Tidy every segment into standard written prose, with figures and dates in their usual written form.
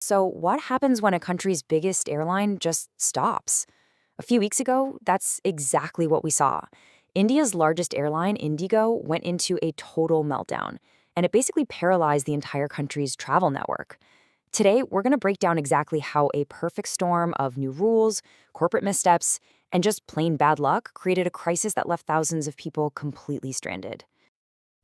So, what happens when a country's biggest airline just stops? A few weeks ago, that's exactly what we saw. India's largest airline, IndiGo, went into a total meltdown, and it basically paralyzed the entire country's travel network. Today, we're going to break down exactly how a perfect storm of new rules, corporate missteps, and just plain bad luck created a crisis that left thousands of people completely stranded.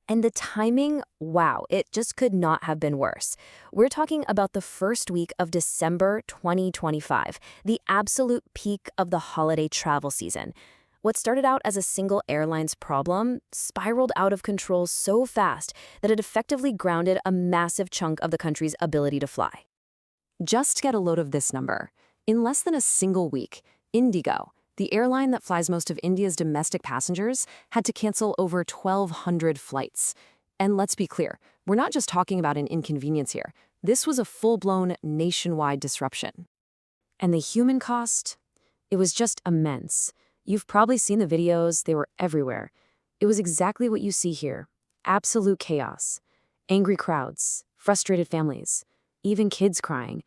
And the timing, wow, it just could not have been worse. We're talking about the first week of December 2025, the absolute peak of the holiday travel season. What started out as a single airline's problem spiraled out of control so fast that it effectively grounded a massive chunk of the country's ability to fly. Just get a load of this number. In less than a single week, IndiGo, the airline that flies most of India's domestic passengers, had to cancel over 1,200 flights. And let's be clear, we're not just talking about an inconvenience here. This was a full-blown nationwide disruption. And the human cost? It was just immense. You've probably seen the videos, they were everywhere. It was exactly what you see here. Absolute chaos. Angry crowds, frustrated families, even kids crying.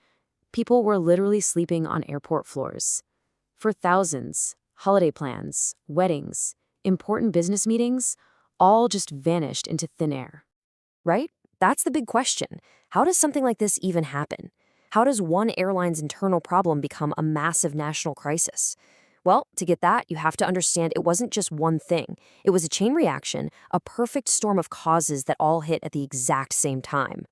People were literally sleeping on airport floors. For thousands, holiday plans, weddings, important business meetings, all just vanished into thin air. Right? That's the big question. How does something like this even happen? How does one airline's internal problem become a massive national crisis? Well, to get that, you have to understand it wasn't just one thing. It was a chain reaction, a perfect storm of causes that all hit at the exact same time.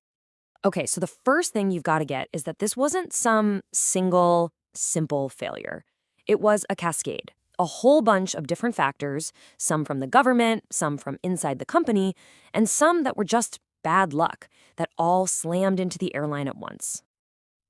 Okay, so the first thing you've got to get is that this wasn't some single, simple failure. It was a cascade, a whole bunch of different factors, some from the government, some from inside the company, and some that were just bad luck, that all slammed into the airline at once.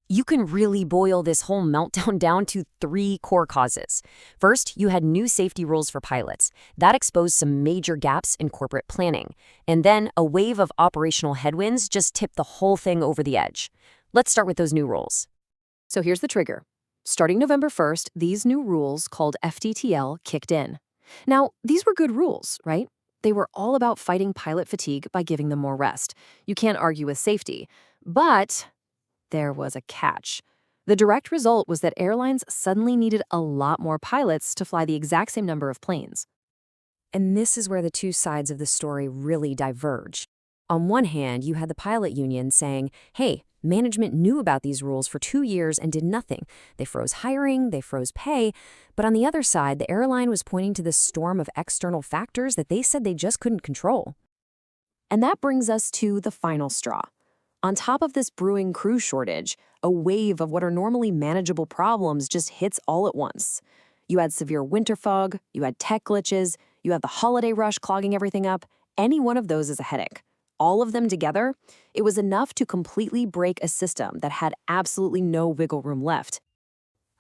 You can really boil this whole meltdown down to three core causes. First, you had new safety rules for pilots. That exposed some major gaps in corporate planning. And then a wave of operational headwinds just tipped the whole thing over the edge. Let's start with those new rules. So here's the trigger. Starting November 1st, these new rules called FTTL kicked in. Now, these were good rules, right? They were all about fighting pilot fatigue by giving them more rest. You can't argue with safety. But there was a catch. The direct result was that airlines suddenly needed a lot more pilots to fly the exact same number of planes. And this is where the two sides of the story really diverge. On one hand, you had the pilot union saying, hey, management knew about these rules for 2 years and did nothing. They froze hiring, they froze pay. But on the other side, the airline was pointing to this storm of external factors that they said they just couldn't control. And that brings us to the final straw. On top of this brewing crew shortage, a wave of what are normally manageable problems just hits all at once. You had severe winter fog, you had tech glitches, you had the holiday rush clogging everything up. Any one of those is a headache. All of them together, it was enough to completely break a system that had absolutely no wiggle room left.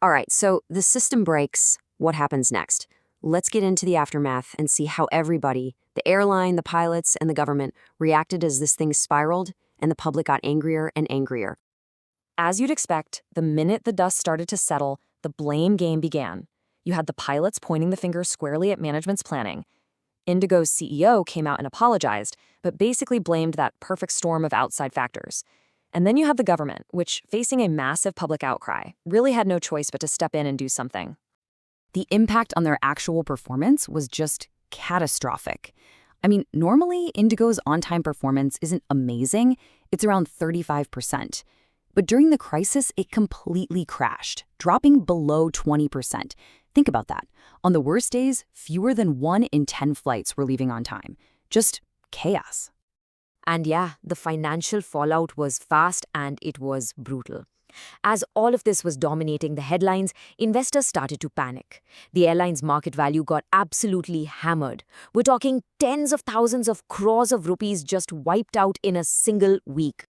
All right, so the system breaks. What happens next? Let's get into the aftermath and see how everybody, the airline, the pilots, and the government, reacted as this thing spiraled and the public got angrier and angrier. As you'd expect, the minute the dust started to settle, the blame game began. You had the pilots pointing the finger squarely at management's planning. IndiGo's CEO came out and apologized, but basically blamed that perfect storm of outside factors. And then you have the government, which, facing a massive public outcry, really had no choice but to step in and do something. The impact on their actual performance was just catastrophic. I mean, normally IndiGo's on-time performance isn't amazing. It's around 35%. But during the crisis, it completely crashed, dropping below 20%. Think about that. On the worst days, fewer than 1 in 10 flights were leaving on time. Just chaos. And yeah, the financial fallout was fast and it was brutal. As all of this was dominating the headlines, investors started to panic. The airline's market value got absolutely hammered. We're talking tens of thousands of crores of rupees just wiped out in a single week.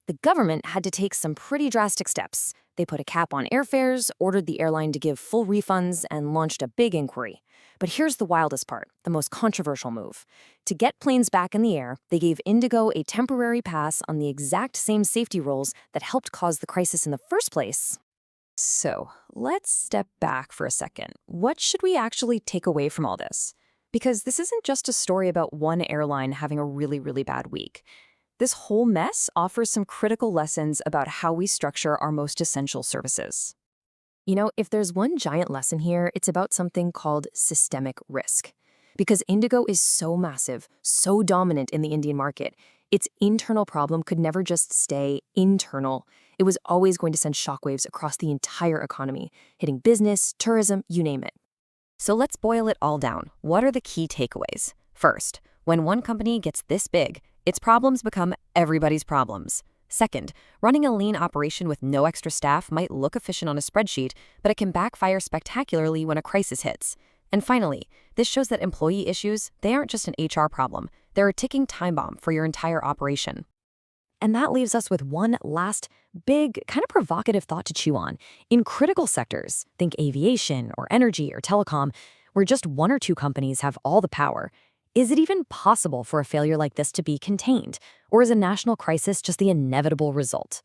The government had to take some pretty drastic steps. They put a cap on airfares, ordered the airline to give full refunds, and launched a big inquiry. But here's the wildest part, the most controversial move. To get planes back in the air, they gave IndiGo a temporary pass on the exact same safety rules that helped cause the crisis in the first place. So, let's step back for a second. What should we actually take away from all this? Because this isn't just a story about one airline having a really, really bad week. This whole mess offers some critical lessons about how we structure our most essential services. If there's one giant lesson here, it's about something called systemic risk. Because Indigo is so massive, so dominant in the Indian market, its internal problem could never just stay internal. It was always going to send shockwaves across the entire economy, hitting business, tourism, you name it. So let's boil it all down. What are the key takeaways? First, when one company gets this big, its problems become everybody's problems. Second, running a lean operation with no extra staff might look efficient on a spreadsheet, but it can backfire spectacularly when a crisis hits. And finally, this shows that employee issues, they aren't just an HR problem. They're a ticking time bomb for your entire operation. And that leaves us with one last big, kind of provocative thought to chew on. In critical sectors, think aviation or energy or telecom, where just one or two companies have all the power, is it even possible for a failure like this to be contained? Or is a national crisis just the inevitable result?